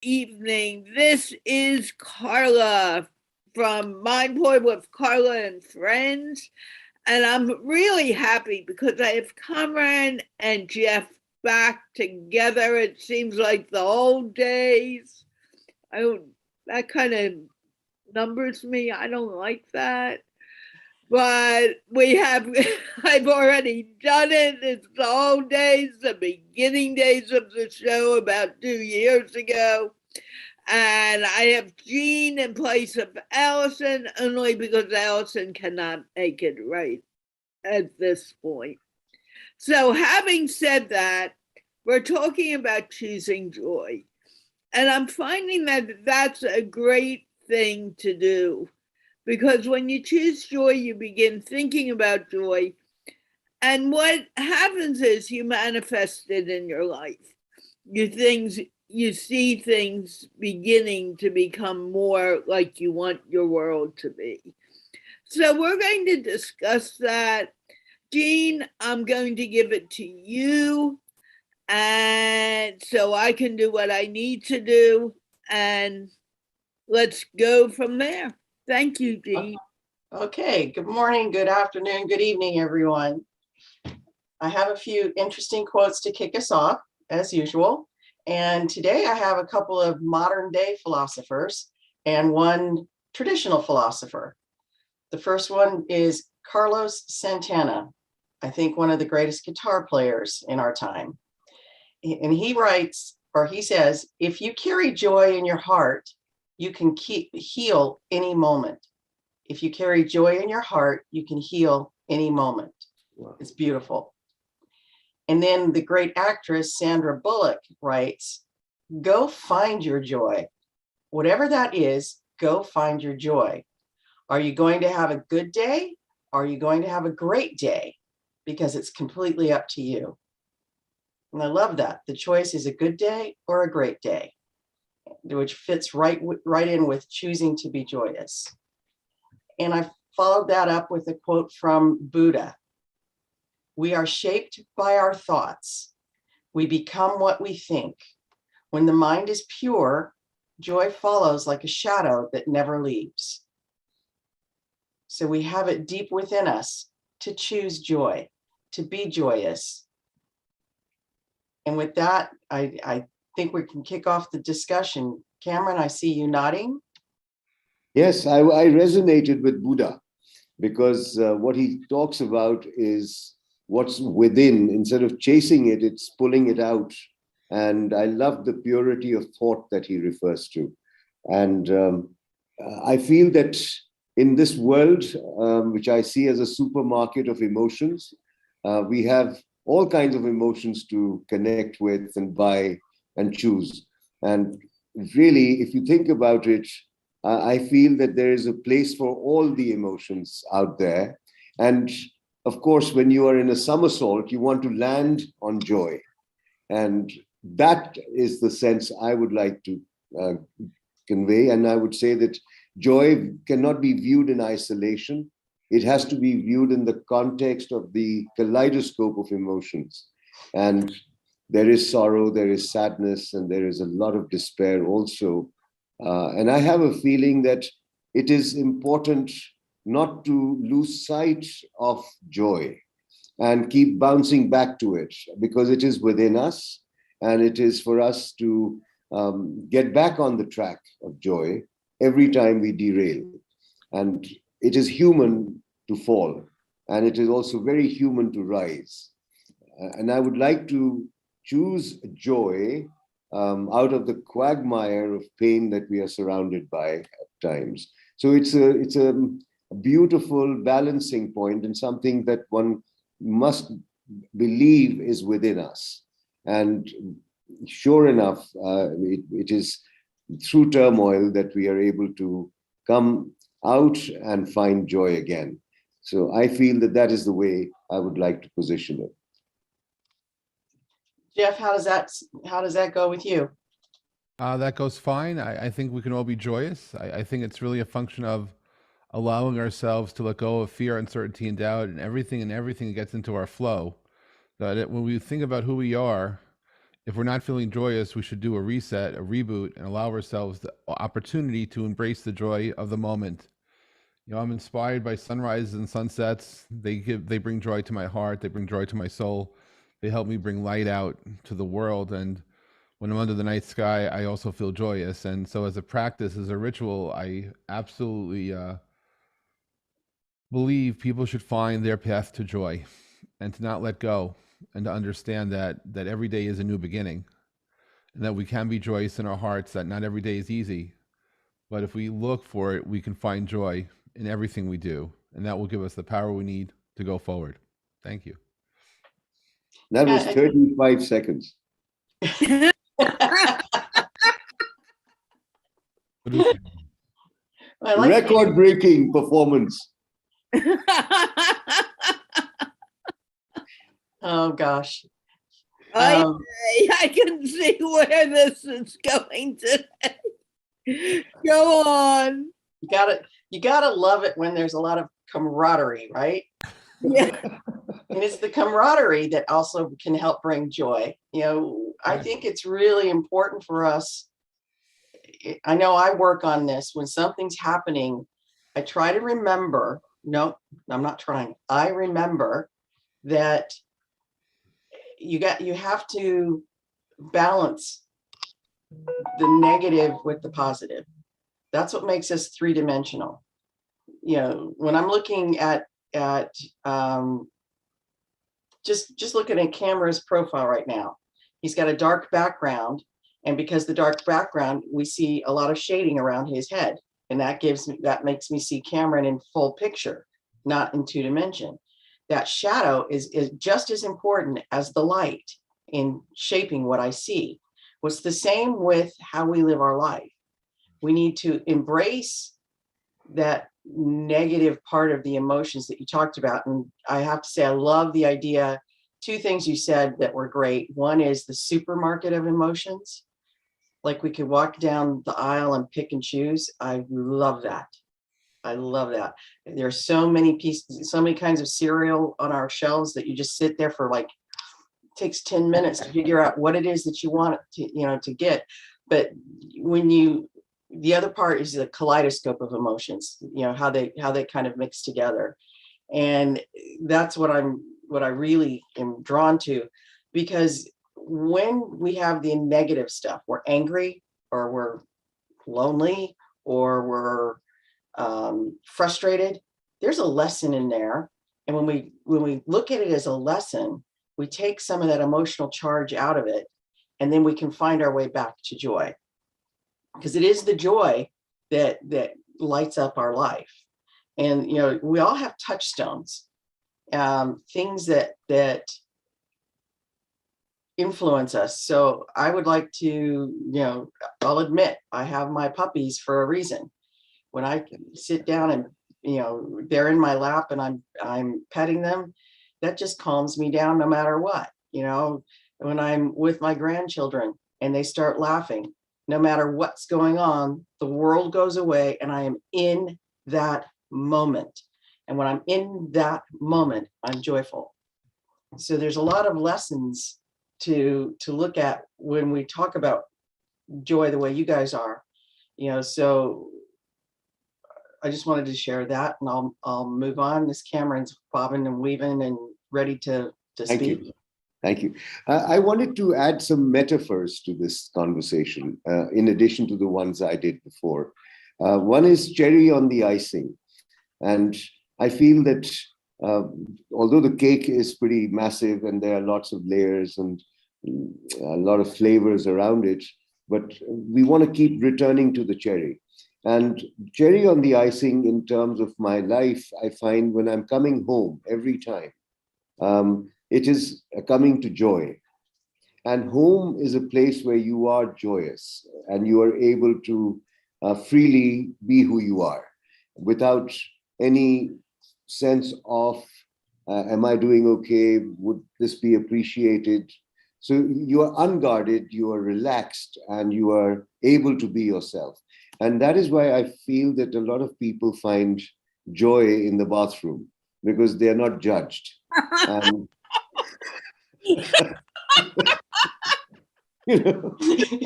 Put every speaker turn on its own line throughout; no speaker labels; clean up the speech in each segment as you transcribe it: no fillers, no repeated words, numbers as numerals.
evening. This is Carla from MindPlore with Carla and Friends. And I'm really happy because I have Kamran and Jeff back together. It seems like the old days. I don't, that kind of numbers me. I don't like that. But we have, I've already done it. It's the old days, the beginning days of the show about 2 years ago. And I have Jeanne in place of Allison only because Allison cannot make it right at this point. So, having said that, we're talking about choosing joy. And I'm finding that that's a great thing to do because when you choose joy, you begin thinking about joy. And what happens is you manifest it in your life. You see things beginning to become more like you want your world to be. So we're going to discuss that. Jeanne, I'm going to give it to you, and so I can do what I need to do, and let's go from there. Thank you, Jeanne.
Okay, good morning, good afternoon, good evening, everyone. I have a few interesting quotes to kick us off, as usual. And today I have a couple of modern day philosophers and one traditional philosopher. The first one is Carlos Santana, I think one of the greatest guitar players in our time. And he writes, or he says, if you carry joy in your heart, you can heal any moment. If you carry joy in your heart, you can heal any moment. Wow. It's beautiful. And then the great actress Sandra Bullock writes, go find your joy. Whatever that is, go find your joy. Are you going to have a good day? Are you going to have a great day? Because it's completely up to you. And I love that. The choice is a good day or a great day, which fits right in with choosing to be joyous. And I followed that up with a quote from Buddha. We are shaped by our thoughts. We become what we think. When the mind is pure, joy follows like a shadow that never leaves. So we have it deep within us to choose joy, to be joyous. And with that, I think we can kick off the discussion. Kamran, I see you nodding.
Yes, I resonated with Buddha because what he talks about is what's within. Instead of chasing it, it's pulling it out. And I love the purity of thought that he refers to. And I feel that in this world, which I see as a supermarket of emotions, we have all kinds of emotions to connect with and buy and choose. And really, if you think about it, I feel that there is a place for all the emotions out there. And of course, when you are in a somersault, you want to land on joy. And that is the sense I would like to convey. And I would say that joy cannot be viewed in isolation. It has to be viewed in the context of the kaleidoscope of emotions. And there is sorrow, there is sadness, and there is a lot of despair also. And I have a feeling that it is important not to lose sight of joy and keep bouncing back to it, because it is within us, and it is for us to get back on the track of joy every time we derail. And it is human to fall, and it is also very human to rise. And I would like to choose joy out of the quagmire of pain that we are surrounded by at times. So it's a beautiful balancing point, and something that one must believe is within us. And sure enough, it is through turmoil that we are able to come out and find joy again. So I feel that that is the way I would like to position it.
Jeff, how does that go with you?
That goes fine. I think we can all be joyous. I think it's really a function of allowing ourselves to let go of fear, uncertainty, and doubt, and everything gets into our flow. That when we think about who we are, if we're not feeling joyous, we should do a reset, a reboot, and allow ourselves the opportunity to embrace the joy of the moment. I'm inspired by sunrises and sunsets. They bring joy to my heart. They bring joy to my soul. They help me bring light out to the world. And when I'm under the night sky, I also feel joyous. And so as a practice, as a ritual, I absolutely believe people should find their path to joy and to not let go, and to understand that every day is a new beginning, and that we can be joyous in our hearts, that not every day is easy. But if we look for it, we can find joy in everything we do, and that will give us the power we need to go forward. Thank you.
That was 35 seconds. Record-breaking performance.
Oh gosh.
I can see where this is going today. Go on.
You gotta love it when there's a lot of camaraderie, right?
Yeah.
And it's the camaraderie that also can help bring joy. I think it's really important for us. I know I work on this. When something's happening, I try to remember, no, I'm not trying. I remember that you have to balance the negative with the positive. That's what makes us three-dimensional. When I'm looking at just looking at Cameron's profile right now, he's got a dark background, and because the dark background, we see a lot of shading around his head, and that makes me see Cameron in full picture, not in two dimension. That shadow is just as important as the light in shaping what I see. What's the same with how we live our life. We need to embrace that negative part of the emotions that you talked about. And I have to say, I love the idea. Two things you said that were great. One is the supermarket of emotions. Like we could walk down the aisle and pick and choose. I love that. I love that. There's so many pieces, so many kinds of cereal on our shelves that you just sit there for it takes 10 minutes to figure out what it is that you want to get. But the other part is the kaleidoscope of emotions, how they kind of mix together. And that's what I really am drawn to, because when we have the negative stuff, we're angry or we're lonely or we're frustrated, there's a lesson in there. And when we look at it as a lesson, we take some of that emotional charge out of it, and then we can find our way back to joy, because it is the joy that lights up our life. And we all have touchstones, things that influence us. So I would like to, I'll admit, I have my puppies for a reason. When I sit down and they're in my lap and I'm petting them, that just calms me down no matter what. When I'm with my grandchildren and they start laughing, no matter what's going on, the world goes away and I am in that moment. And when I'm in that moment, I'm joyful. So there's a lot of lessons to look at when we talk about joy the way you guys are. So I just wanted to share that, and I'll move on. Miss Cameron's bobbing and weaving and ready to speak.
Thank you. I wanted to add some metaphors to this conversation, in addition to the ones I did before. One is cherry on the icing. And I feel that although the cake is pretty massive and there are lots of layers and a lot of flavors around it, but we want to keep returning to the cherry. And cherry on the icing in terms of my life, I find when I'm coming home every time, it is coming to joy. And home is a place where you are joyous and you are able to freely be who you are without any sense of, am I doing okay? Would this be appreciated? So you are unguarded, you are relaxed, and you are able to be yourself. And that is why I feel that a lot of people find joy in the bathroom, because they are not judged. you know,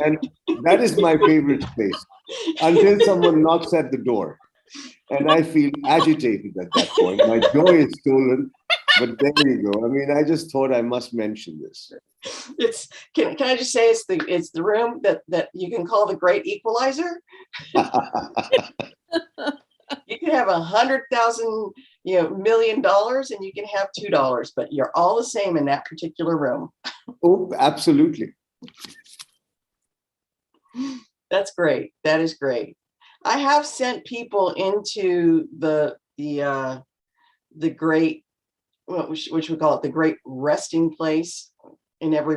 and that is my favorite space until someone knocks at the door. And I feel agitated at that point. My joy is stolen, but there you go. I mean, I just thought I must mention this.
It's can I just say it's the room that you can call the great equalizer. You can have $100,000, $1 million, and you can have $2, but you're all the same in that particular room.
Oh, absolutely.
That's great. That is great. I have sent people into the great, which we call it the great resting place in every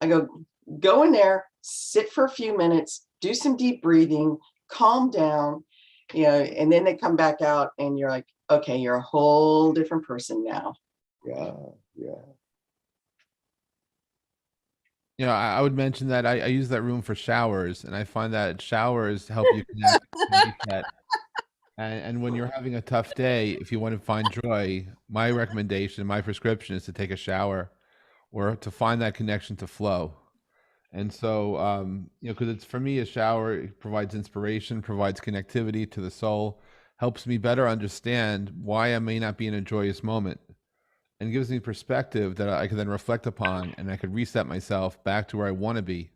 I go in there, sit for a few minutes, do some deep breathing, calm down, and then they come back out and you're like, okay, you're a whole different person now.
Yeah.
I would mention that I use that room for showers, and I find that showers help you connect and reset. And when you're having a tough day, if you want to find joy, my recommendation, my prescription is to take a shower or to find that connection to flow. And so, because it's for me, a shower it provides inspiration, provides connectivity to the soul, helps me better understand why I may not be in a joyous moment, and gives me perspective that I can then reflect upon, and I could reset myself back to where I want to be.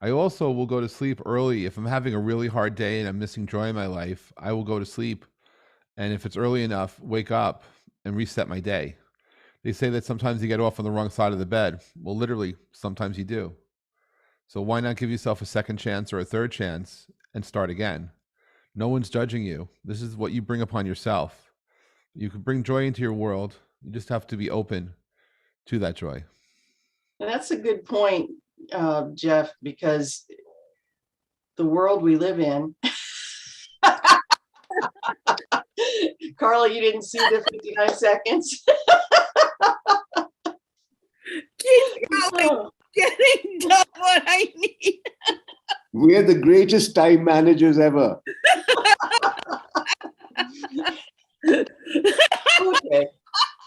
I also will go to sleep early. If I'm having a really hard day and I'm missing joy in my life, I will go to sleep. And if it's early enough, wake up and reset my day. They say that sometimes you get off on the wrong side of the bed. Well, literally, sometimes you do. So why not give yourself a second chance or a third chance and start again? No one's judging you. This is what you bring upon yourself. You can bring joy into your world. You just have to be open to that joy.
And that's a good point, Jeff, because the world we live in, Carla, you didn't see the 59 seconds.
Keep going. Getting done what I need.
We are the greatest time managers ever.
Okay.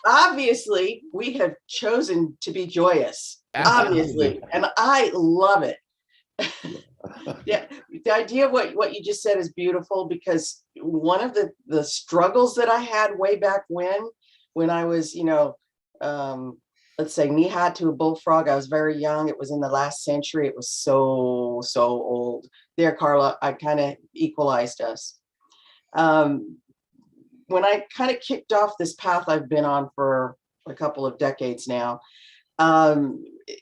Obviously, we have chosen to be joyous. Obviously, and I love it. Yeah, the idea of what you just said is beautiful, because one of the struggles that I had way back when I was, let's say knee high to a bullfrog. I was very young. It was in the last century. It was so old. There, Carla, I kind of equalized us. When I kind of kicked off this path I've been on for a couple of decades now,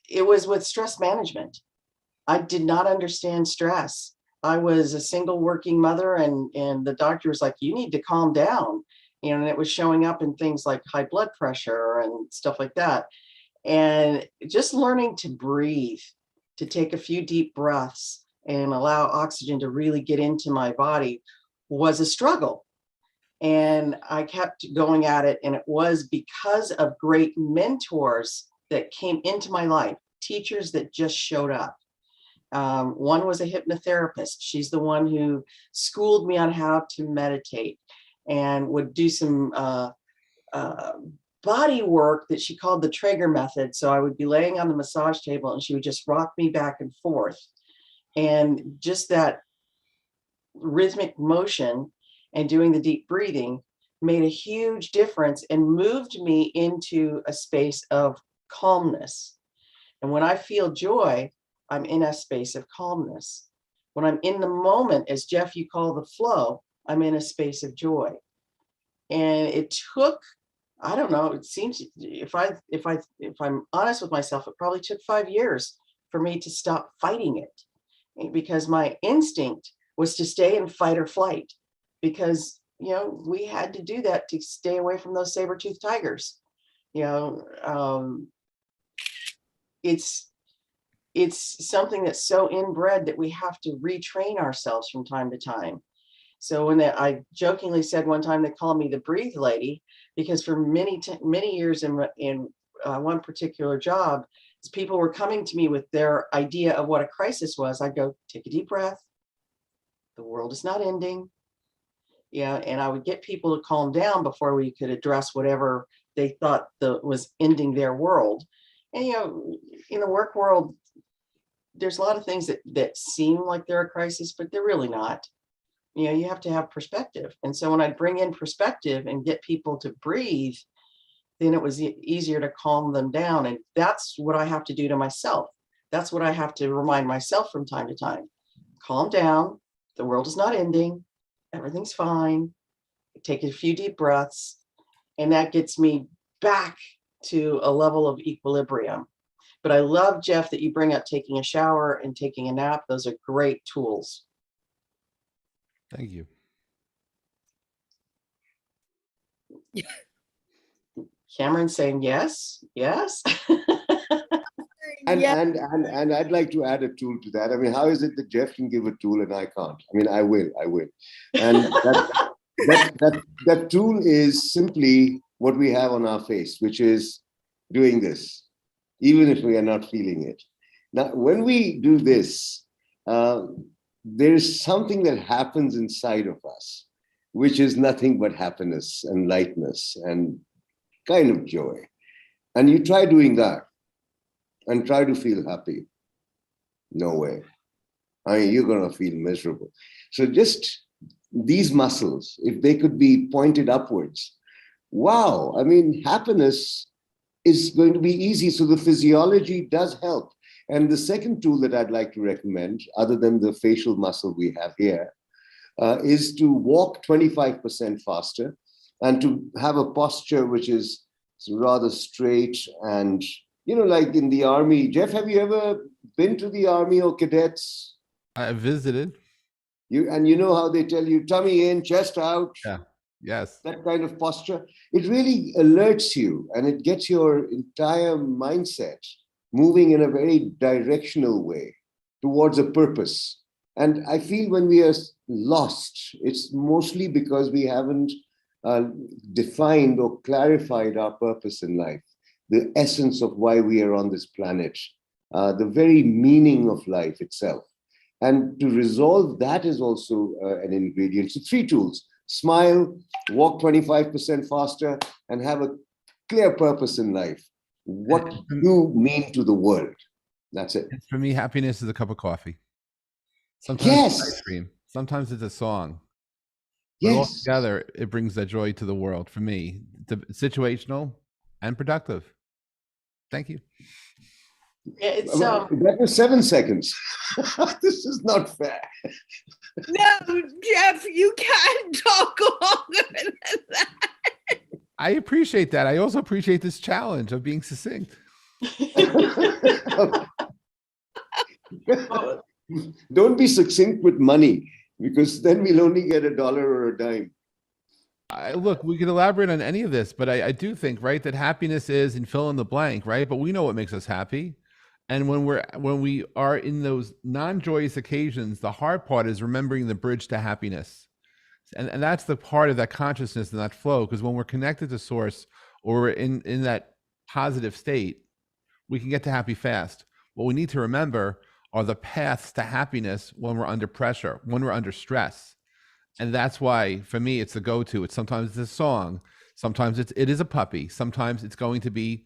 it was with stress management. I did not understand stress. I was a single working mother, and the doctor was like, you need to calm down. And it was showing up in things like high blood pressure and stuff like that. And just learning to breathe, to take a few deep breaths and allow oxygen to really get into my body was a struggle. And I kept going at it. And it was because of great mentors that came into my life, teachers that just showed up. One was a hypnotherapist. She's the one who schooled me on how to meditate and would do some body work that she called the Traeger method. So I would be laying on the massage table and she would just rock me back and forth. And just that rhythmic motion and doing the deep breathing made a huge difference and moved me into a space of calmness. And when I feel joy, I'm in a space of calmness. When I'm in the moment, as Jeff, you call the flow, I'm in a space of joy. And it took, I don't know, it seems, if I'm honest with myself, it probably took 5 years for me to stop fighting it, because my instinct was to stay in fight or flight, because we had to do that to stay away from those saber-toothed tigers. It's something that's so inbred that we have to retrain ourselves from time to time. So I jokingly said one time, they called me the breathe lady, because for many years in one particular job, people were coming to me with their idea of what a crisis was. I'd go, take a deep breath. The world is not ending. And I would get people to calm down before we could address whatever they thought was ending their world. And in the work world, there's a lot of things that seem like they're a crisis, but they're really not. You know, you have to have perspective. And so when I bring in perspective and get people to breathe, then it was easier to calm them down. And that's what I have to do to myself. That's what I have to remind myself from time to time. Calm down. The world is not ending. Everything's fine. Take a few deep breaths. And that gets me back to a level of equilibrium. But I love, Jeff, that you bring up taking a shower and taking a nap. Those are great tools.
Thank you.
Cameron's saying yes, yes.
And I'd like to add a tool to that. I mean, how is it that Jeff can give a tool and I can't? I mean, I will. And that tool is simply what we have on our face, which is doing this, even if we are not feeling it. Now, when we do this, there is something that happens inside of us, which is nothing but happiness and lightness and kind of joy. And you try doing that and try to feel happy. No way. I mean, you're going to feel miserable. So just these muscles, if they could be pointed upwards, wow, I mean, happiness is going to be easy. So the physiology does help. And the second tool that I'd like to recommend, other than the facial muscle we have here, is to walk 25% faster and to have a posture which is rather straight and, you know, like in the army. Jeff, have you ever been to the army or cadets?
I visited.
You know how they tell you tummy in, chest out?
Yeah. Yes.
That kind of posture. It really alerts you and it gets your entire mindset moving in a very directional way towards a purpose. And I feel when we are lost, it's mostly because we haven't defined or clarified our purpose in life, the essence of why we are on this planet, the very meaning of life itself. And to resolve that is also an ingredient. So 3 tools: smile, walk 25% faster, and have a clear purpose in life. What you mean to the world. That's it.
For me, happiness is a cup of coffee. Sometimes
yes,
it's ice cream. Sometimes it's a song. But
yes,
all together, it brings that joy to the world. For me, it's situational and productive. Thank you.
Yeah, it's
that was 7 seconds. This is not fair.
No, Jeff, you can't talk longer than that.
I appreciate that. I also appreciate this challenge of being succinct.
Don't be succinct with money, because then we'll only get $1 or a dime.
Look, we could elaborate on any of this, but I do think, right, that happiness is, and fill in the blank, right? But we know what makes us happy. And when we are in those non-joyous occasions, the hard part is remembering the bridge to happiness. And that's the part of that consciousness and that flow, because when we're connected to source or we're in that positive state, we can get to happy fast. What we need to remember are the paths to happiness when we're under pressure, when we're under stress. And that's why, for me, it's the go-to. It's sometimes it's a song, sometimes it is a puppy, sometimes it's going to be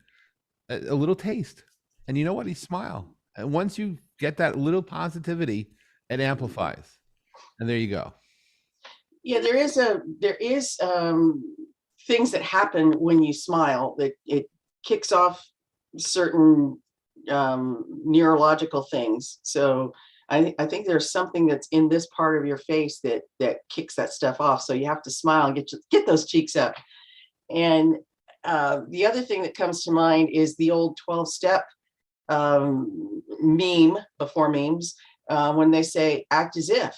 a little taste. And you know what? You smile. And once you get that little positivity, it amplifies. And there you go.
Yeah, there is things that happen when you smile, that it kicks off certain neurological things. So I think there's something that's in this part of your face that kicks that stuff off. So you have to smile and get those cheeks up. And the other thing that comes to mind is the old 12-step meme before memes, when they say act as if.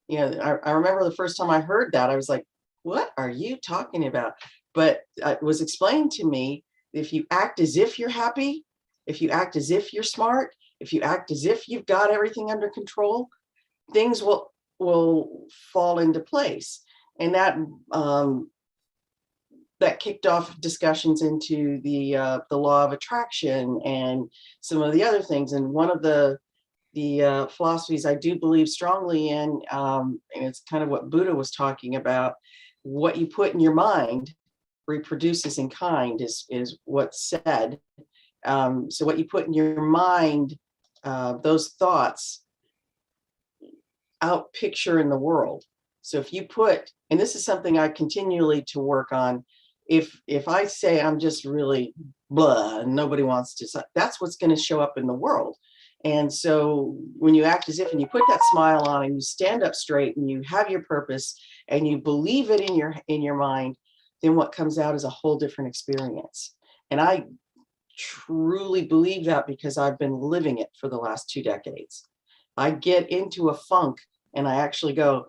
You know, I remember the first time I heard that, I was like, what are you talking about? But it was explained to me, if you act as if you're happy, if you act as if you're smart, if you act as if you've got everything under control, things will fall into place. And that kicked off discussions into the law of attraction and some of the other things. And one of the philosophies I do believe strongly in, and it's kind of what Buddha was talking about, what you put in your mind reproduces in kind, is what's said. So what you put in your mind those thoughts out picture in the world. So if you put, and this is something I continually to work on, if I say I'm just really blah and nobody wants to, that's what's going to show up in the world. And so when you act as if and you put that smile on and you stand up straight and you have your purpose and you believe it in your mind, then what comes out is a whole different experience. And I truly believe that because I've been living it for the last 2 decades. I get into a funk and I actually go,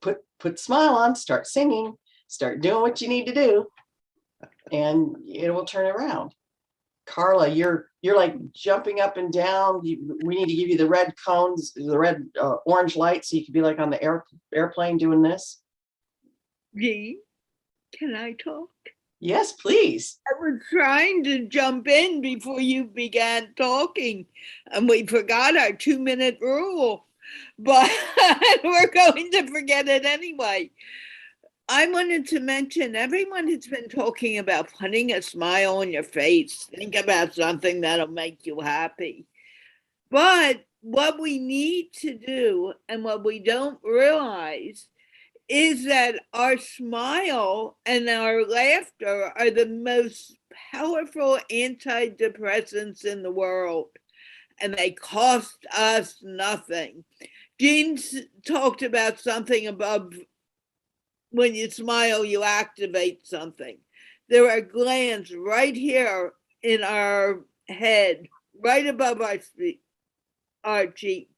put smile on, start singing, start doing what you need to do, and it will turn around. Carla, you're like jumping up and down. We need to give you the red cones, the red orange light, so you could be like on the airplane doing this.
Jeanne, can I talk?
Yes, please.
I was trying to jump in before you began talking, and we forgot our 2-minute rule, but we're going to forget it anyway. I wanted to mention, everyone has been talking about putting a smile on your face. Think about something that'll make you happy. But what we need to do, and what we don't realize, is that our smile and our laughter are the most powerful antidepressants in the world, and they cost us nothing. Jeanne talked about something above, when you smile, you activate something. There are glands right here in our head, right above our cheeks.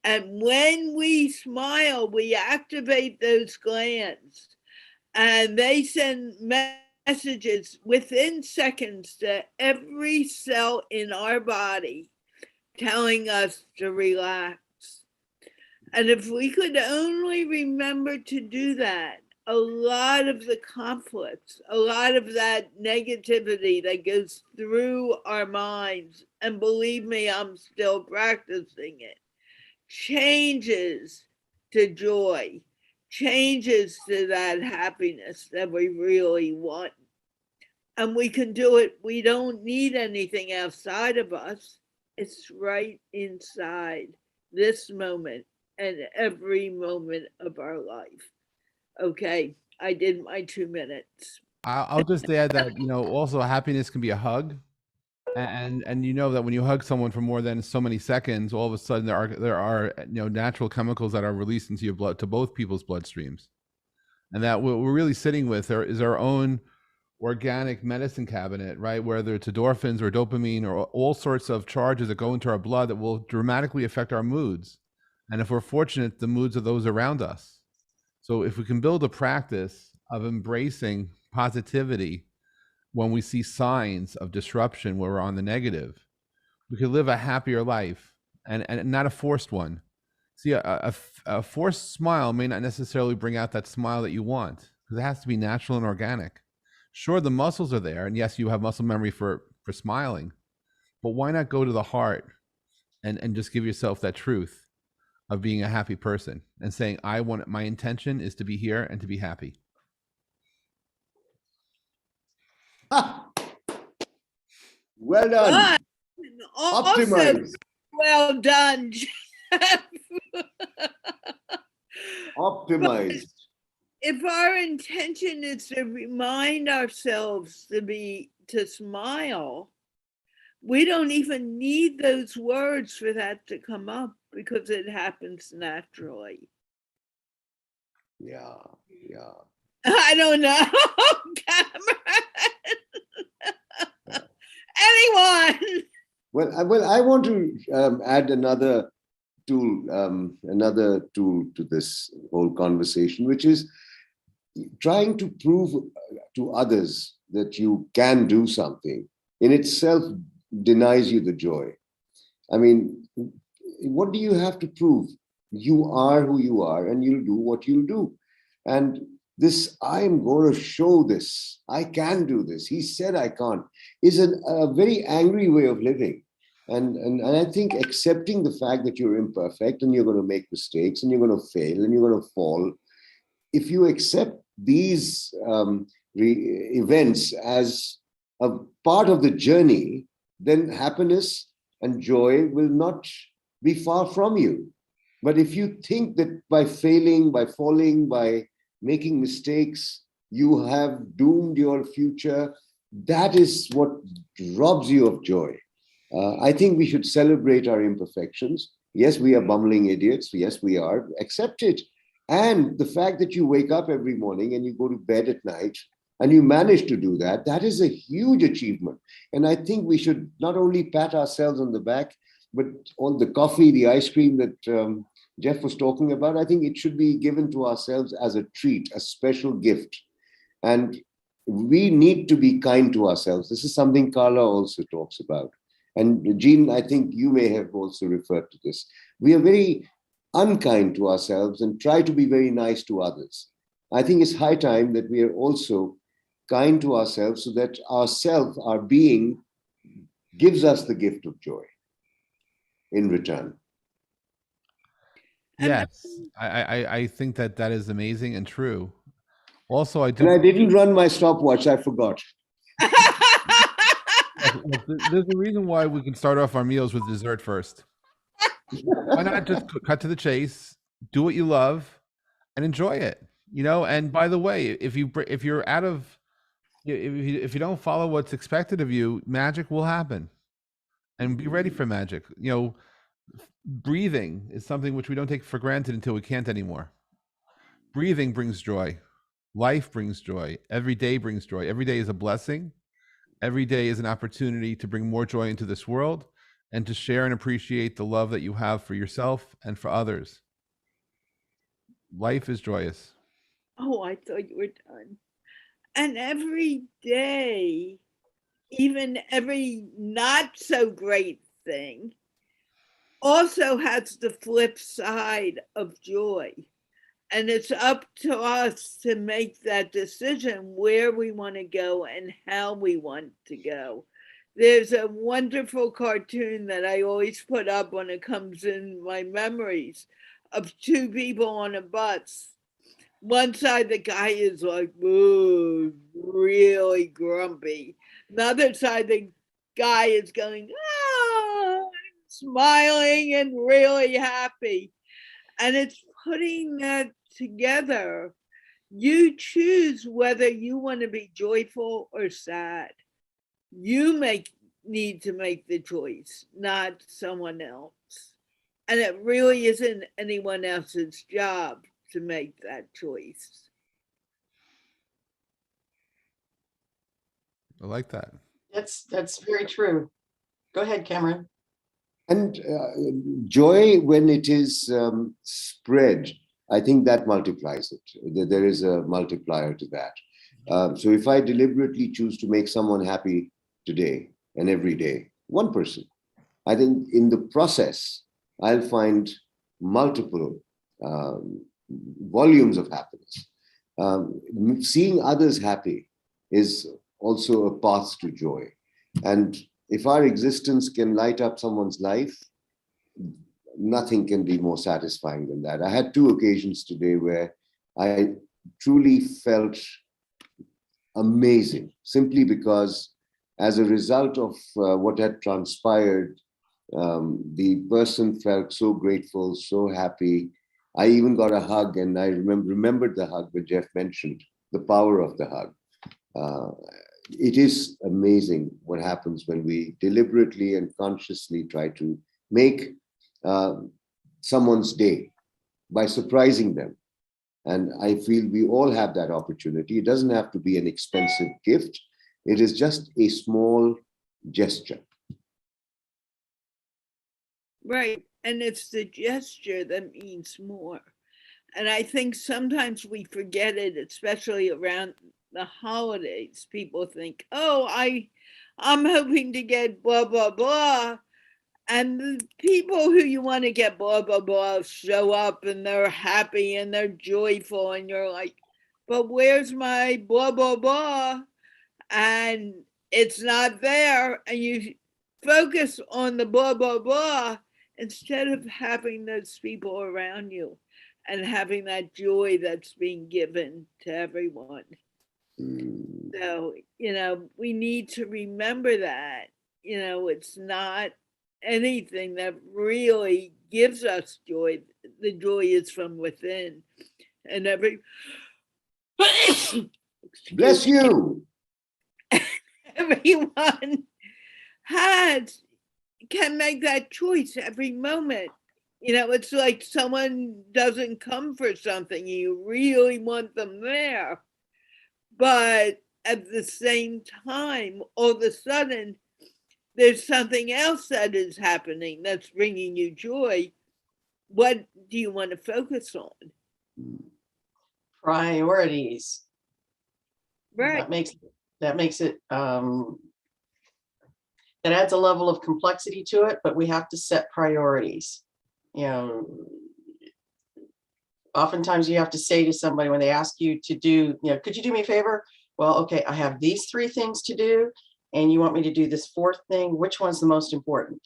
And when we smile, we activate those glands, and they send messages within seconds to every cell in our body, telling us to relax. And if we could only remember to do that, a lot of the conflicts, a lot of that negativity that goes through our minds, and believe me, I'm still practicing it, changes to joy, changes to that happiness that we really want. And we can do it. We don't need anything outside of us. It's right inside this moment and every moment of our life. Okay, I did my 2 minutes.
I'll just add that, also happiness can be a hug. And you know that when you hug someone for more than so many seconds, all of a sudden there are natural chemicals that are released into your blood, to both people's bloodstreams, and that what we're really sitting with is our own organic medicine cabinet, right? Whether it's endorphins or dopamine or all sorts of charges that go into our blood that will dramatically affect our moods, and if we're fortunate, the moods of those around us. So if we can build a practice of embracing positivity when we see signs of disruption where we're on the negative, we could live a happier life, and not a forced one. See, a forced smile may not necessarily bring out that smile that you want, because it has to be natural and organic. Sure, the muscles are there, and yes, you have muscle memory for smiling, but why not go to the heart and just give yourself that truth of being a happy person and saying, my intention is to be here and to be happy.
Well done.
Optimize. Well done.
Optimized.
If our intention is to remind ourselves to smile, we don't even need those words for that to come up, because it happens naturally.
Yeah.
I don't know. Anyone?
Well, I want to add another tool to this whole conversation, which is trying to prove to others that you can do something in itself denies you the joy. I mean, what do you have to prove? You are who you are, and you'll do what you'll do. And this, I'm going to show this, I can do this, he said I can't, is a very angry way of living. And I think accepting the fact that you're imperfect and you're going to make mistakes and you're going to fail and you're going to fall, if you accept these events as a part of the journey, then happiness and joy will not be far from you. But if you think that by failing, by falling, by making mistakes, you have doomed your future, that is what robs you of joy. I think we should celebrate our imperfections. Yes, we are bumbling idiots. Yes, we are. Accept it. And the fact that you wake up every morning and you go to bed at night and you manage to do that, that is a huge achievement. And I think we should not only pat ourselves on the back, but on the coffee, the ice cream that Jeff was talking about, I think it should be given to ourselves as a treat, a special gift. And we need to be kind to ourselves. This is something Carla also talks about. And Jeanne, I think you may have also referred to this. We are very unkind to ourselves and try to be very nice to others. I think it's high time that we are also kind to ourselves so that ourself, our being, gives us the gift of joy in return.
Yes, I think that that is amazing and true. Also, I do.
And I didn't run my stopwatch. I forgot.
Look, there's a reason why we can start off our meals with dessert first. Why not just cut to the chase, do what you love, and enjoy it? You know. And by the way, if you're out of, if you don't follow what's expected of you, magic will happen, and be ready for magic. You know, breathing is something which we don't take for granted until we can't anymore. Breathing brings joy. Life brings joy. Every day brings joy. Every day is a blessing. Every day is an opportunity to bring more joy into this world and to share and appreciate the love that you have for yourself and for others. Life is joyous.
Oh, I thought you were done. And every day, even every not so great thing, also has the flip side of joy. And it's up to us to make that decision where we want to go and how we want to go. There's a wonderful cartoon that I always put up when it comes in my memories of two people on a bus. One side, the guy is like, ooh, really grumpy. The other side, the guy is going, ah, smiling and really happy. And it's putting that together. You choose whether you want to be joyful or sad. You need to make the choice, not someone else. And it really isn't anyone else's job to make that choice.
I like that.
That's very true. Go ahead, Cameron.
And joy, when it is spread, I think that multiplies it. There is a multiplier to that. So if I deliberately choose to make someone happy today and every day, one person, I think in the process, I'll find multiple volumes of happiness. Seeing others happy is also a path to joy. And if our existence can light up someone's life, nothing can be more satisfying than that. I had two occasions today where I truly felt amazing, simply because as a result of what had transpired, the person felt so grateful, so happy. I even got a hug, and I remembered the hug that Jeff mentioned, the power of the hug. It is amazing what happens when we deliberately and consciously try to make someone's day by surprising them. And I feel we all have that opportunity. It doesn't have to be an expensive gift. It is just a small gesture.
Right. And it's the gesture that means more. And I think sometimes we forget it, especially around the holidays. People think, oh, I'm hoping to get blah, blah, blah. And the people who you want to get blah, blah, blah show up and they're happy and they're joyful. And you're like, but where's my blah, blah, blah? And it's not there. And you focus on the blah, blah, blah instead of having those people around you and having that joy that's being given to everyone. So, we need to remember that, it's not anything that really gives us joy, the joy is from within. And
Bless you.
Everyone can make that choice every moment. You know, it's like someone doesn't come for something, you really want them there. But at the same time, all of a sudden, there's something else that is happening that's bringing you joy. What do you want to focus on?
Priorities.
Right.
That makes it that adds a level of complexity to it, but we have to set priorities. You know, oftentimes you have to say to somebody when they ask you to do, you know, could you do me a favor? Well, okay, I have these 3 things to do, and you want me to do this 4th thing. Which one's the most important?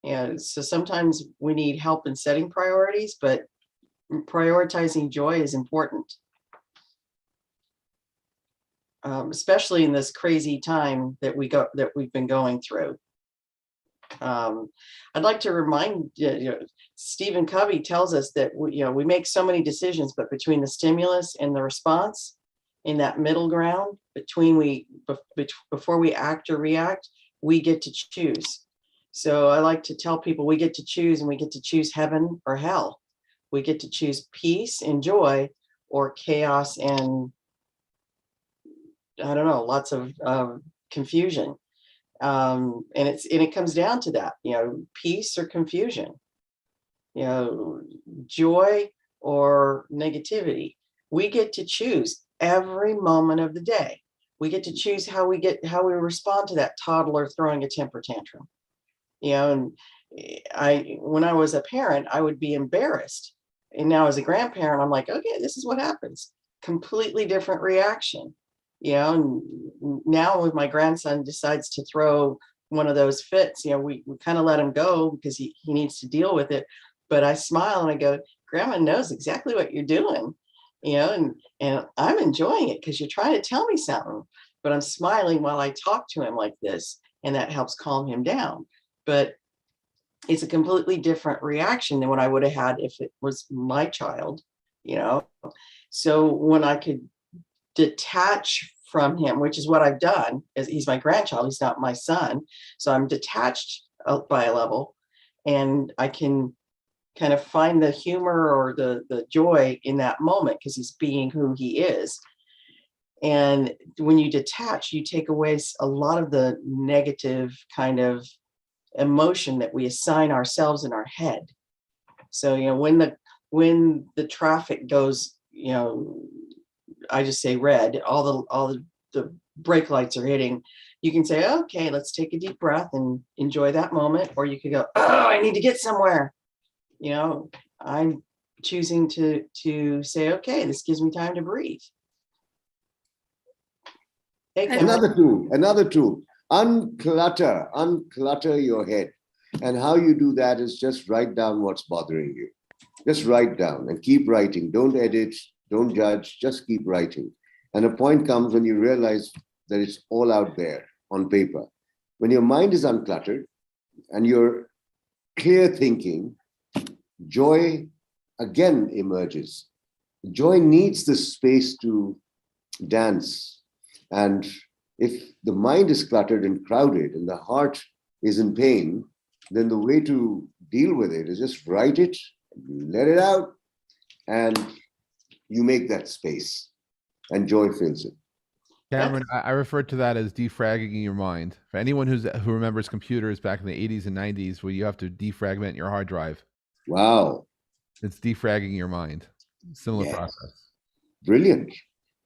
And so sometimes we need help in setting priorities, but prioritizing joy is important. Especially in this crazy time that we've been going through. I'd like to remind Stephen Covey tells us that we make so many decisions, but between the stimulus and the response, in that middle ground before we act or react, we get to choose. So I like to tell people we get to choose, and we get to choose heaven or hell. We get to choose peace and joy, or chaos and, I don't know, lots of confusion. And it comes down to that, peace or confusion, joy or negativity. We get to choose every moment of the day. We get to choose how we respond to that toddler throwing a temper tantrum. And when I was a parent, I would be embarrassed. And now as a grandparent, I'm like, okay, this is what happens. Completely different reaction. And now when my grandson decides to throw one of those fits, we kind of let him go because he needs to deal with it. But I smile and I go, Grandma knows exactly what you're doing, and I'm enjoying it because you're trying to tell me something, but I'm smiling while I talk to him like this, and that helps calm him down. But it's a completely different reaction than what I would have had if it was my child, So when I could detach from him, which is what I've done, as he's my grandchild, he's not my son. So I'm detached by a level, and I can kind of find the humor or the joy in that moment because he's being who he is. And when you detach, you take away a lot of the negative kind of emotion that we assign ourselves in our head. So, when the traffic goes, I just say red, all the brake lights are hitting, you can say, okay, let's take a deep breath and enjoy that moment. Or you could go, oh, I need to get somewhere. I'm choosing to say, okay, this gives me time to breathe. Hey,
another tool, unclutter your head. And how you do that is just write down what's bothering you. Just write down and keep writing. Don't edit, don't judge, just keep writing. And a point comes when you realize that it's all out there on paper. When your mind is uncluttered and you're clear thinking, joy again emerges. Joy needs the space to dance. And if the mind is cluttered and crowded and the heart is in pain, then the way to deal with it is just write it, let it out, and you make that space, and joy fills it.
Cameron, I refer to that as defragging your mind. For anyone who remembers computers back in the 80s and 90s, where you have to defragment your hard drive.
Wow.
It's defragging your mind. Similar process.
Brilliant.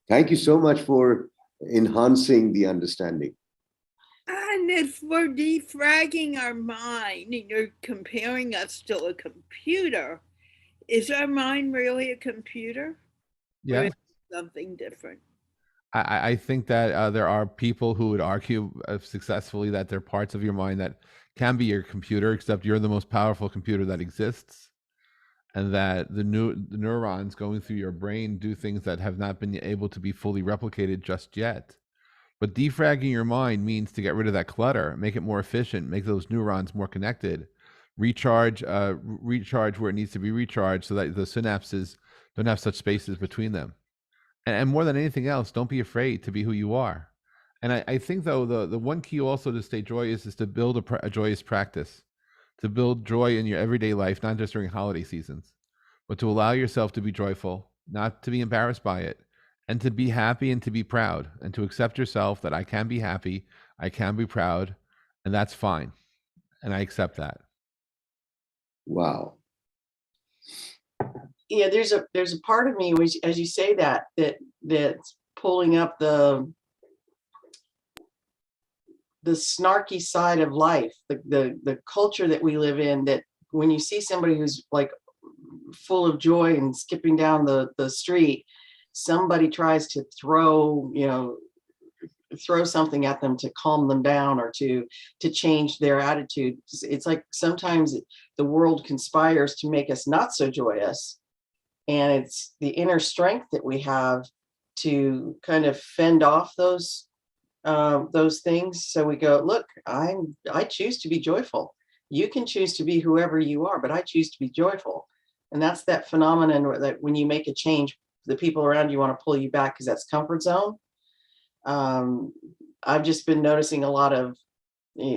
Thank you so much for enhancing the understanding.
And if we're defragging our mind and you're comparing us to a computer, is our mind really a computer?
Yeah.
Or is it something different?
I think that there are people who would argue successfully that there are parts of your mind that can be your computer, except you're the most powerful computer that exists. And that the neurons going through your brain do things that have not been able to be fully replicated just yet. But defragging your mind means to get rid of that clutter, make it more efficient, make those neurons more connected, recharge where it needs to be recharged so that the synapses don't have such spaces between them. And more than anything else, don't be afraid to be who you are. And I think, though, the one key also to stay joyous is to build a joyous practice, to build joy in your everyday life, not just during holiday seasons, but to allow yourself to be joyful, not to be embarrassed by it, and to be happy and to be proud, and to accept yourself that I can be happy, I can be proud, and that's fine. And I accept that.
Wow.
Yeah, there's a part of me, which, as you say that's pulling up the snarky side of life, the culture that we live in, that when you see somebody who's like full of joy and skipping down the street, somebody tries to throw something at them to calm them down or to change their attitude. It's like sometimes the world conspires to make us not so joyous, and it's the inner strength that we have to kind of fend off those things. So we go, look, I choose to be joyful. You can choose to be whoever you are, but I choose to be joyful. And that's that phenomenon that when you make a change, the people around you want to pull you back because that's comfort zone. I've just been noticing a lot of,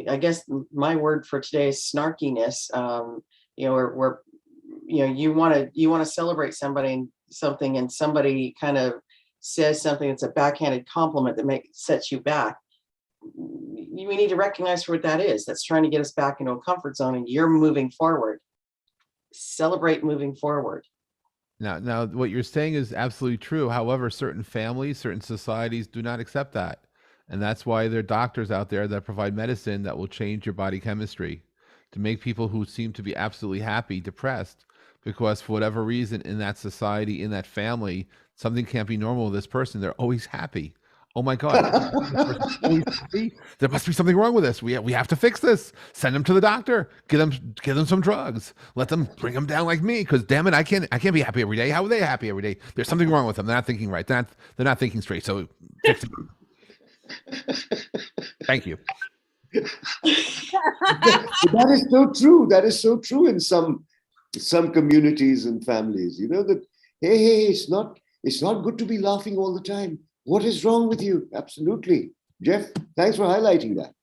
I guess my word for today is snarkiness. Where you want to celebrate something and somebody kind of says something that's a backhanded compliment that sets you back. We need to recognize what that is. That's trying to get us back into a comfort zone, and you're moving forward. Celebrate moving forward.
Now, what you're saying is absolutely true. However, certain families, certain societies do not accept that. And that's why there are doctors out there that provide medicine that will change your body chemistry to make people who seem to be absolutely happy depressed, because for whatever reason in that society, in that family, something can't be normal with this person. They're always happy. Oh my God, always happy? There must be something wrong with this. We have to fix this. Send them to the doctor. Give them some drugs. Let them bring them down like me. Because damn it, I can't be happy every day. How are they happy every day? There's something wrong with them. They're not thinking right. They're not thinking straight. So fix it. Thank you.
That is so true. That is so true in some communities and families. That hey, it's not good to be laughing all the time. What is wrong with you? Absolutely. Jeff, thanks for highlighting that.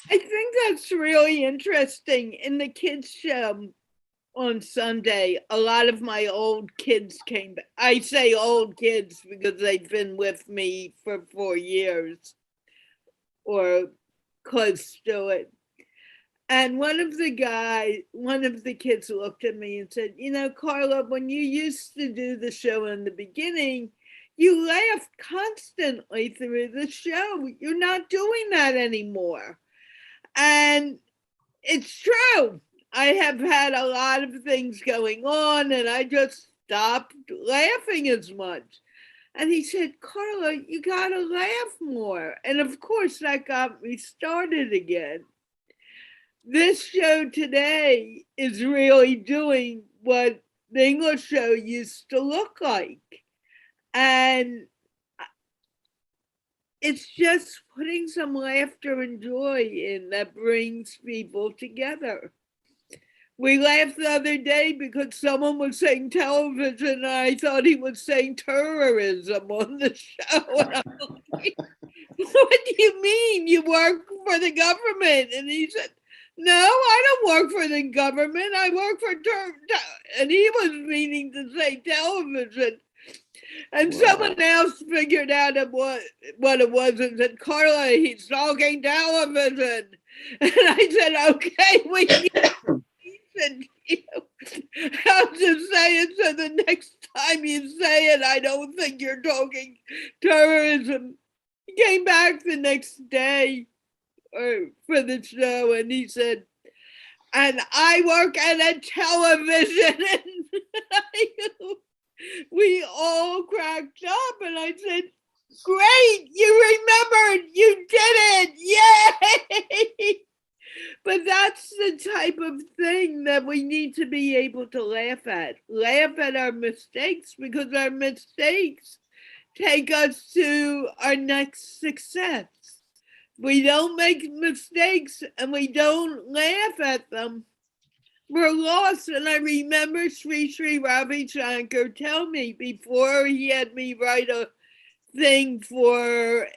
I think that's really interesting. In the kids' show on Sunday, a lot of my old kids came back. I say old kids because they've been with me for 4 years or close to it. And one of the kids looked at me and said, Carla, when you used to do the show in the beginning, you laughed constantly through the show. You're not doing that anymore. And it's true. I have had a lot of things going on and I just stopped laughing as much. And he said, Carla, you got to laugh more. And of course, that got me started again. This show today is really doing what the English show used to look like. And it's just putting some laughter and joy in that brings people together. We laughed the other day because someone was saying television and I thought he was saying terrorism on the show. And I'm like, what do you mean? You work for the government? And he said, no, I don't work for the government. I work for and he was meaning to say television. And someone else figured out what it was and said, Carla, he's talking television. And I said, okay, we need how to say it so the next time you say it, I don't think you're talking terrorism. He came back the next day for the show and he said, and I work at a television. And we all cracked up and I said, great, you remembered, you did it, yay! But that's the type of thing that we need to be able to laugh at our mistakes, because our mistakes take us to our next success. We don't make mistakes and we don't laugh at them, we're lost. And I remember Sri Ravi Shankar tell me before he had me write a thing for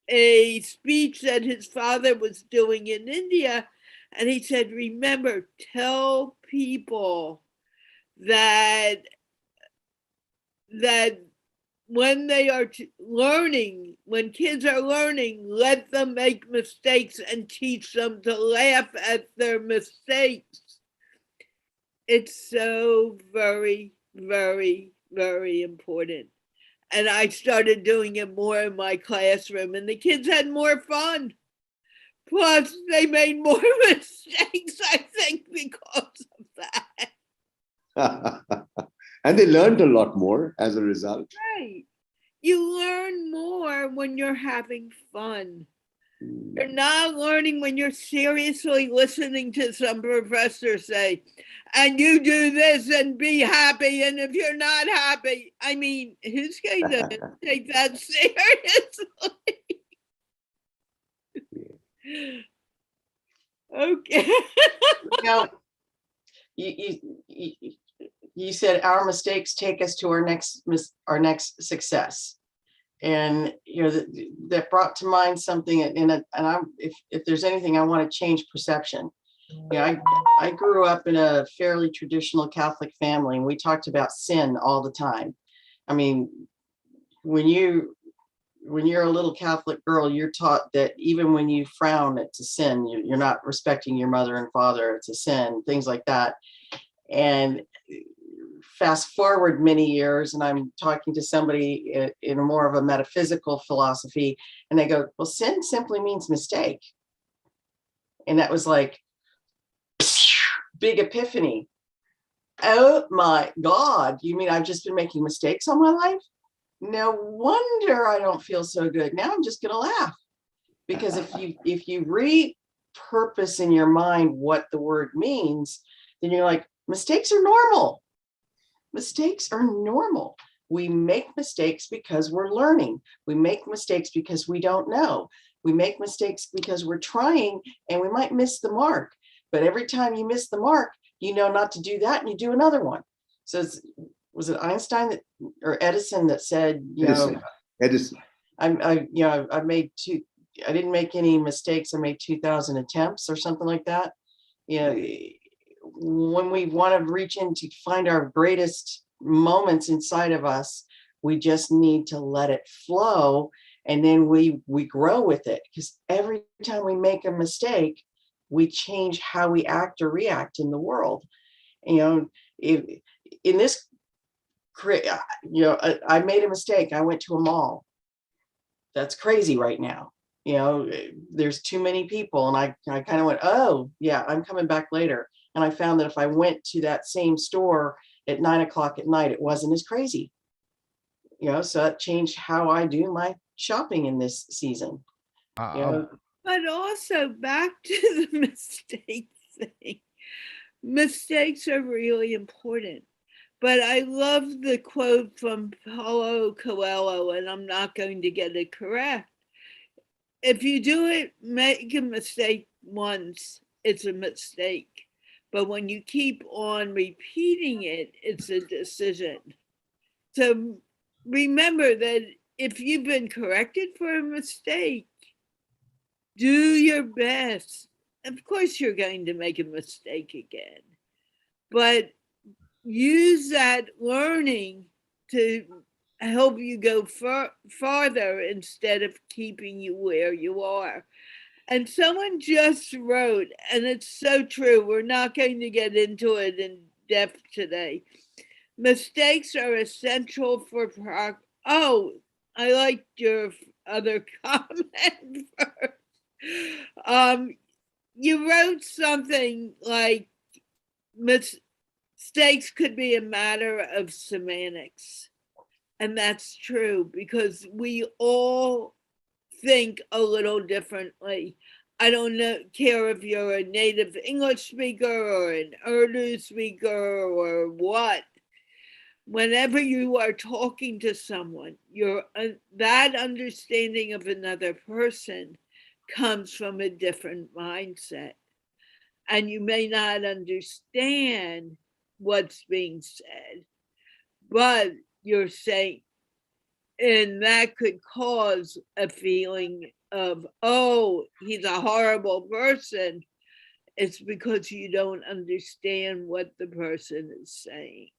a speech that his father was doing in India. And he said, remember, tell people that when they are learning, when kids are learning, let them make mistakes and teach them to laugh at their mistakes. It's so very, very, very important. And I started doing it more in my classroom, and the kids had more fun. Plus, they made more mistakes, I think, because of that.
And they learned a lot more as a result.
Right. You learn more when you're having fun. You're not learning when you're seriously listening to some professor say, and you do this and be happy. And if you're not happy, I mean, who's going to take that seriously? Okay.
You said our mistakes take us to our next success, and that brought to mind something. If there's anything, I want to change perception. I grew up in a fairly traditional Catholic family, and we talked about sin all the time. I mean, when you're a little Catholic girl, you're taught that even when you frown, it's a sin. You're not respecting your mother and father. It's a sin, things like that. And fast forward many years, and I'm talking to somebody in more of a metaphysical philosophy, and they go, well, sin simply means mistake. And that was like, big epiphany. Oh my God, you mean I've just been making mistakes all my life? No wonder I don't feel so good. Now I'm just going to laugh. Because if you repurpose in your mind what the word means, then you're like, mistakes are normal. Mistakes are normal. We make mistakes because we're learning. We make mistakes because we don't know. We make mistakes because we're trying and we might miss the mark. But every time you miss the mark, you know not to do that and you do another one. So was it Einstein or Edison that said,
Edison.
I made I didn't make any mistakes. I made 2,000 attempts or something like that. When we want to reach in to find our greatest moments inside of us, we just need to let it flow, and then we grow with it. Because every time we make a mistake, we change how we act or react in the world. In this, I made a mistake. I went to a mall. That's crazy right now. There's too many people, and I kind of went, oh yeah, I'm coming back later. And I found that if I went to that same store at 9 o'clock at night, it wasn't as crazy. So that changed how I do my shopping in this season.
But also back to the mistake thing. Mistakes are really important. But I love the quote from Paulo Coelho, and I'm not going to get it correct. If you do it, make a mistake once, it's a mistake. But when you keep on repeating it, it's a decision. So remember that if you've been corrected for a mistake, do your best. Of course, you're going to make a mistake again. But use that learning to help you go farther instead of keeping you where you are. And someone just wrote, and it's so true, we're not going to get into it in depth today. Mistakes are essential for progress. Oh, I liked your other comment first. You wrote something like, mistakes could be a matter of semantics. And that's true, because we all think a little differently. I don't care if you're a native English speaker or an Urdu speaker or what. whenever you are talking to someone, that understanding of another person comes from a different mindset. And you may not understand what's being said, but you're saying, and that could cause a feeling of, oh, he's a horrible person. It's because you don't understand what the person is saying.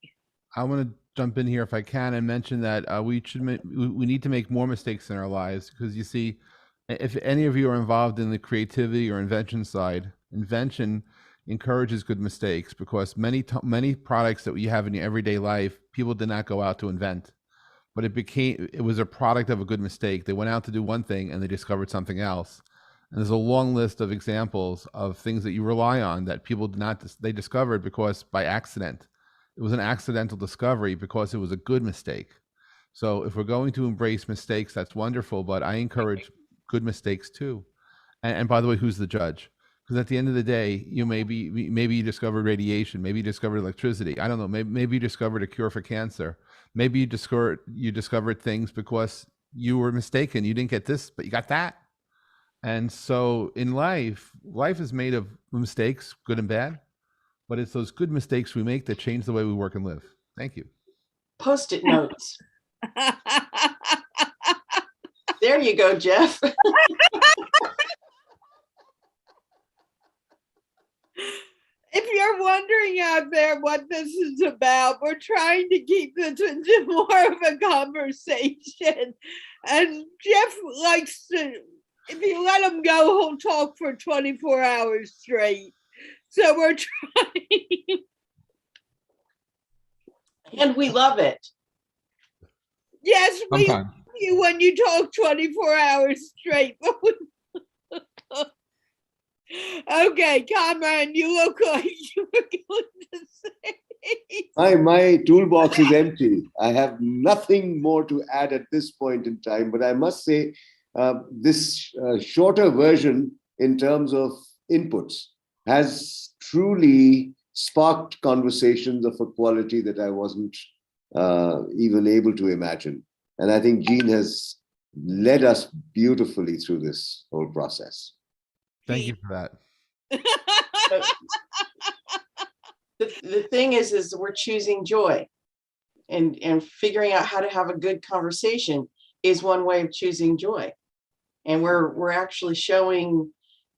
I want to jump in here if I can and mention that we need to make more mistakes in our lives, because you see, if any of you are involved in the creativity or invention side, invention encourages good mistakes, because many products that you have in your everyday life, people did not go out to invent, but it was a product of a good mistake. They went out to do one thing and they discovered something else. And there's a long list of examples of things that you rely on that people they discovered because by accident. It was an accidental discovery because it was a good mistake. So if we're going to embrace mistakes, that's wonderful, but I encourage good mistakes too. And by the way, who's the judge? Because at the end of the day, maybe you discovered radiation, maybe you discovered electricity. I don't know. Maybe you discovered a cure for cancer. Maybe you discovered things because you were mistaken. You didn't get this, but you got that. And so in life is made of mistakes, good and bad. But it's those good mistakes we make that change the way we work and live. Thank you.
Post-it notes. There you go, Jeff.
If you're wondering out there what this is about, we're trying to keep this into more of a conversation. And Jeff likes to, if you let him go, he'll talk for 24 hours straight. So we're trying.
And we love it.
Yes, we love you when you talk 24 hours straight. Okay, Kamran, you look like you were going to say.
My toolbox is empty. I have nothing more to add at this point in time, but I must say this shorter version in terms of inputs has truly sparked conversations of a quality that I wasn't even able to imagine. And I think Jeanne has led us beautifully through this whole process.
Thank you for that.
The thing is we're choosing joy, and figuring out how to have a good conversation is one way of choosing joy. And we're actually showing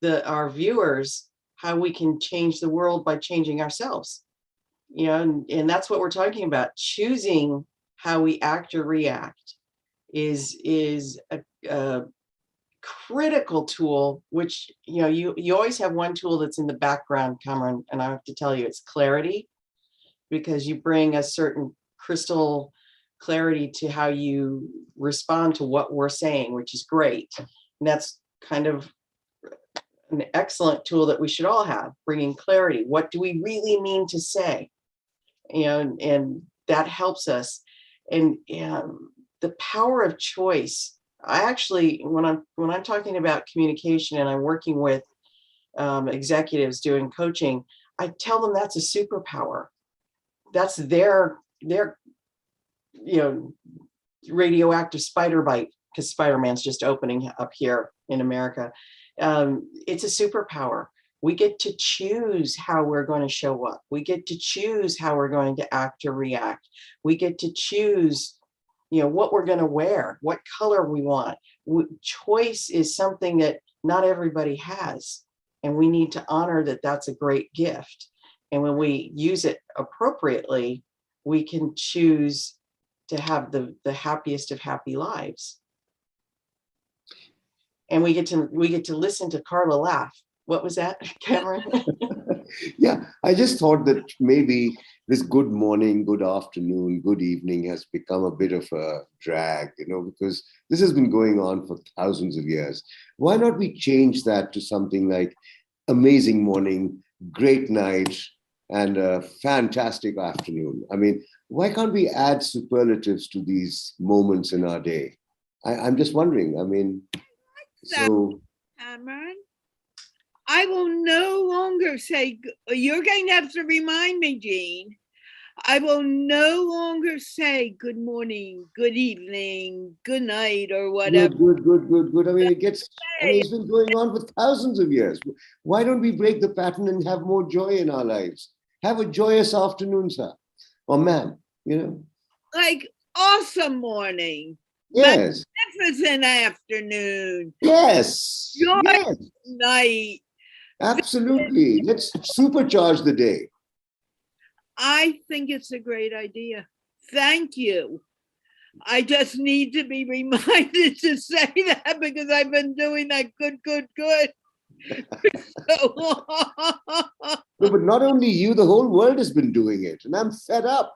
our viewers how we can change the world by changing ourselves. And that's what we're talking about. Choosing how we act or react is a critical tool, which you always have one tool that's in the background, Kamran, and I have to tell you, it's clarity, because you bring a certain crystal clarity to how you respond to what we're saying, which is great. And that's kind of an excellent tool that we should all have, bringing clarity. What do we really mean to say? And that helps us. And the power of choice. I actually, when I'm talking about communication and I'm working with executives doing coaching, I tell them that's a superpower. That's their radioactive spider bite, because Spider-Man's just opening up here in America. It's a superpower. We get to choose how we're going to show up. We get to choose how we're going to act or react. We get to choose what we're going to wear, what color we want. Choice is something that not everybody has, and we need to honor that. That's a great gift. And when we use it appropriately, we can choose to have the happiest of happy lives. And we get to listen to Carla laugh. What was that, Cameron?
Yeah, I just thought that maybe this good morning, good afternoon, good evening has become a bit of a drag, because this has been going on for thousands of years. Why not we change that to something like amazing morning, great night, and a fantastic afternoon? I mean, why can't we add superlatives to these moments in our day? I'm just wondering. I mean, so.
Cameron, I will no longer say, you're going to have to remind me, Jeanne. I will no longer say good morning, good evening, good night, or whatever.
Good. I mean, it's been going on for thousands of years. Why don't we break the pattern and have more joy in our lives? Have a joyous afternoon, sir, or ma'am,
Like awesome morning.
Yes.
Magnificent afternoon.
Yes.
Joyous night.
Absolutely. Let's supercharge the day.
I think it's a great idea. Thank you. I just need to be reminded to say that because I've been doing that good so long.
No, but not only you, the whole world has been doing it, and I'm fed up.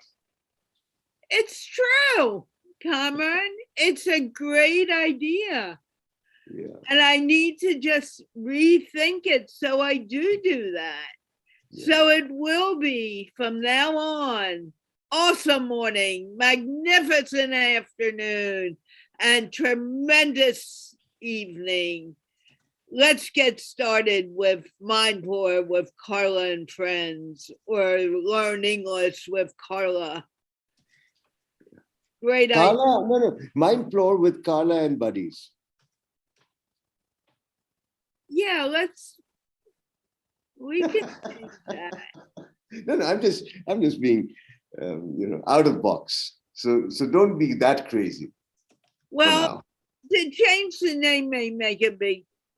It's true, Kamran. It's a great idea.
Yeah.
And I need to just rethink it so I do that. Yeah. So it will be from now on, awesome morning, magnificent afternoon, and tremendous evening. Let's get started with MindPlore with Carla and Friends, or Learn English with Carla. Great
Carla, no. MindPlore with Carla and buddies.
Yeah, we can do that.
No, I'm just being, out of box. So don't be that crazy.
Well, to change the name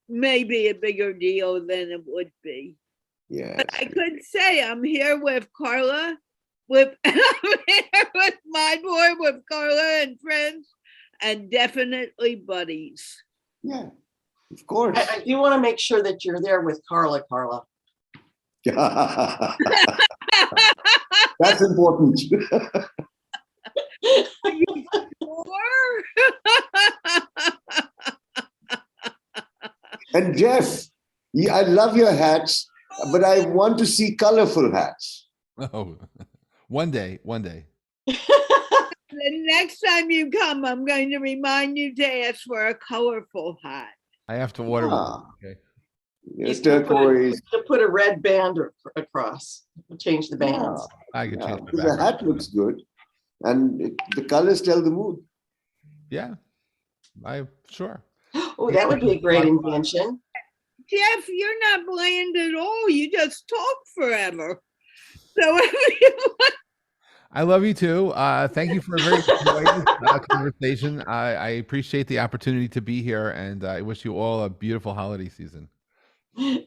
may be a bigger deal than it would be.
Yeah.
But I could say I'm here with Carla, I'm here with MindPlore with Carla and Friends, and definitely buddies.
Yeah, of course.
I do want to make sure that you're there with Carla.
That's important.
Are you sure?
And Jeff, I love your hats, but I want to see colorful hats.
Oh, one day.
The next time you come, I'm going to remind you to ask for a colorful hat.
I have to order one. Okay.
Yes, turquoise.
To put a red band across. Change the bands.
I could change
the hat looks good, and the colors tell the mood.
Yeah, sure.
Oh, that would be a great invention.
Jeff, you're not bland at all. You just talk forever. So
I love you too. Thank you for a very joyous conversation. I appreciate the opportunity to be here, and I wish you all a beautiful holiday season.
Oh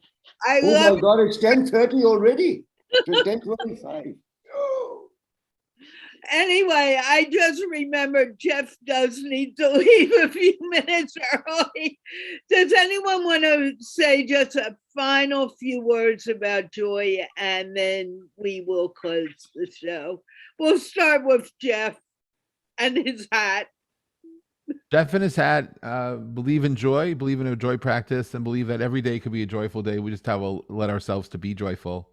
my God, it's 10:30 already. 10:25.
Anyway, I just remembered Jeff does need to leave a few minutes early. Does anyone want to say just a final few words about joy, and then we will close the show? We'll start with Jeff and his hat.
Jeff and his hat, believe in joy, believe in a joy practice, and believe that every day could be a joyful day. We just have to let ourselves to be joyful.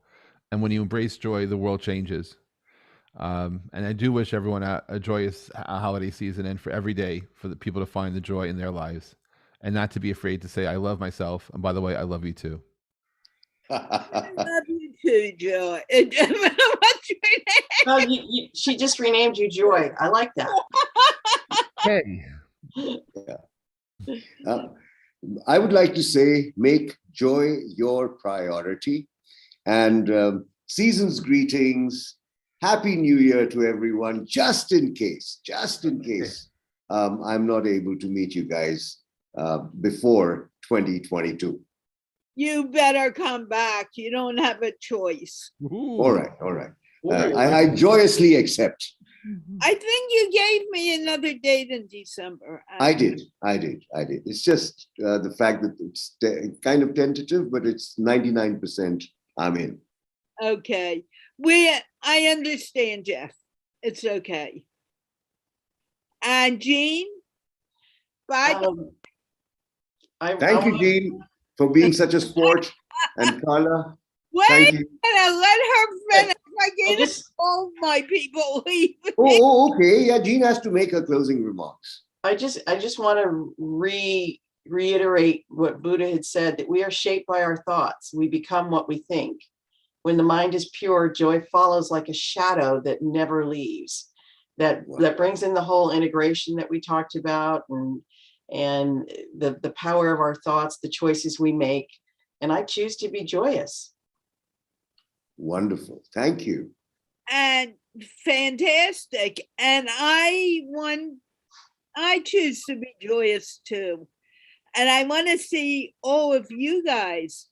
And when you embrace joy, the world changes. And I do wish everyone a joyous holiday season, and for every day for the people to find the joy in their lives and not to be afraid to say, I love myself. And by the way, I love you too.
I love you too, Joy. What's your
name? She just renamed you Joy. I like that.
Hey.
I would like to say, make joy your priority, and season's greetings. Happy New Year to everyone, just in case I'm not able to meet you guys before 2022.
You better come back. You don't have a choice.
Ooh. All right. I joyously accept.
I think you gave me another date in December.
I did. It's just the fact that it's kind of tentative, but it's 99% I'm in.
Okay. I understand, Jeff. It's okay. And Jeanne, bye.
Thank you, Jeanne, for being such a sport. And Carla,
wait, and let her finish. All my people leave.
Oh, okay. Yeah, Jeanne has to make her closing remarks.
I just want to reiterate what Buddha had said, that we are shaped by our thoughts. We become what we think. When the mind is pure, joy follows like a shadow that never leaves. That brings in the whole integration that we talked about, and the power of our thoughts, the choices we make. And I choose to be joyous.
Wonderful. Thank you.
And fantastic. And I choose to be joyous too. And I want to see all of you guys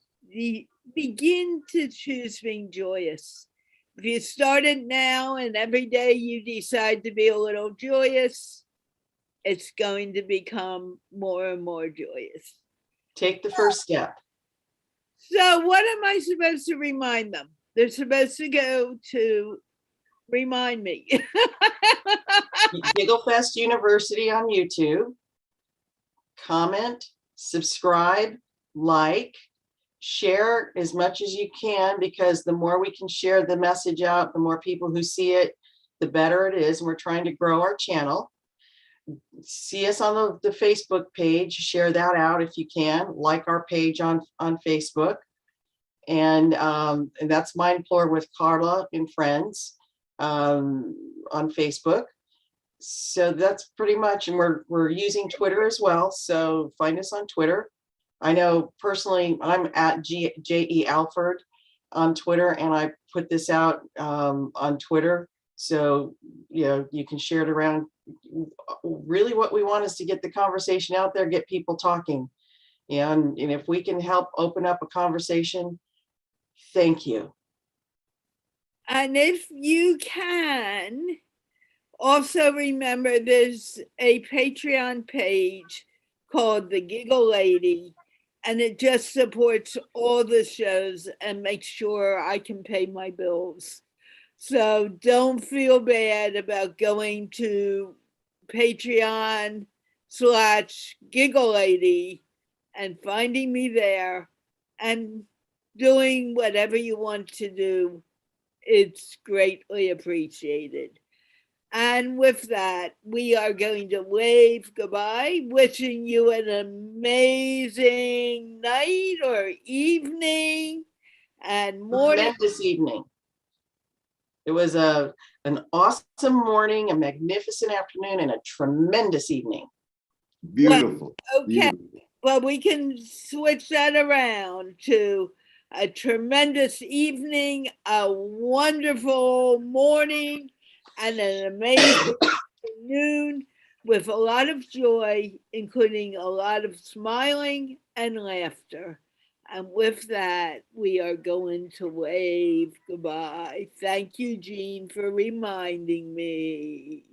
begin to choose being joyous. If you started now and every day you decide to be a little joyous, it's going to become more and more joyous.
Take the first step.
So what am I supposed to remind them? They're supposed to go to remind me.
Gigglefest University on YouTube. Comment, subscribe, like, share as much as you can, because the more we can share the message out, the more people who see it, the better it is. And we're trying to grow our channel. See us on the Facebook page, share that out if you can, like our page on Facebook. And that's MindPlore with Carla and Friends on Facebook. So that's pretty much, and we're using Twitter as well. So find us on Twitter. I know personally, I'm at J.E. Alford on Twitter, and I put this out on Twitter. So, you can share it around. Really what we want is to get the conversation out there, get people talking. And if we can help open up a conversation, thank you.
And if you can, also remember there's a Patreon page called The Giggle Lady, and it just supports all the shows and makes sure I can pay my bills. So don't feel bad about going to Patreon/Giggle Lady and finding me there and doing whatever you want to do. It's greatly appreciated. And with that, we are going to wave goodbye, wishing you an amazing night or evening and morning.
Tremendous evening. It was an awesome morning, a magnificent afternoon, and a tremendous evening.
Beautiful.
Well, okay.
Beautiful.
Well, we can switch that around to a tremendous evening, a wonderful morning, and an amazing afternoon with a lot of joy, including a lot of smiling and laughter. And with that, we are going to wave goodbye. Thank you, Jeanne, for reminding me.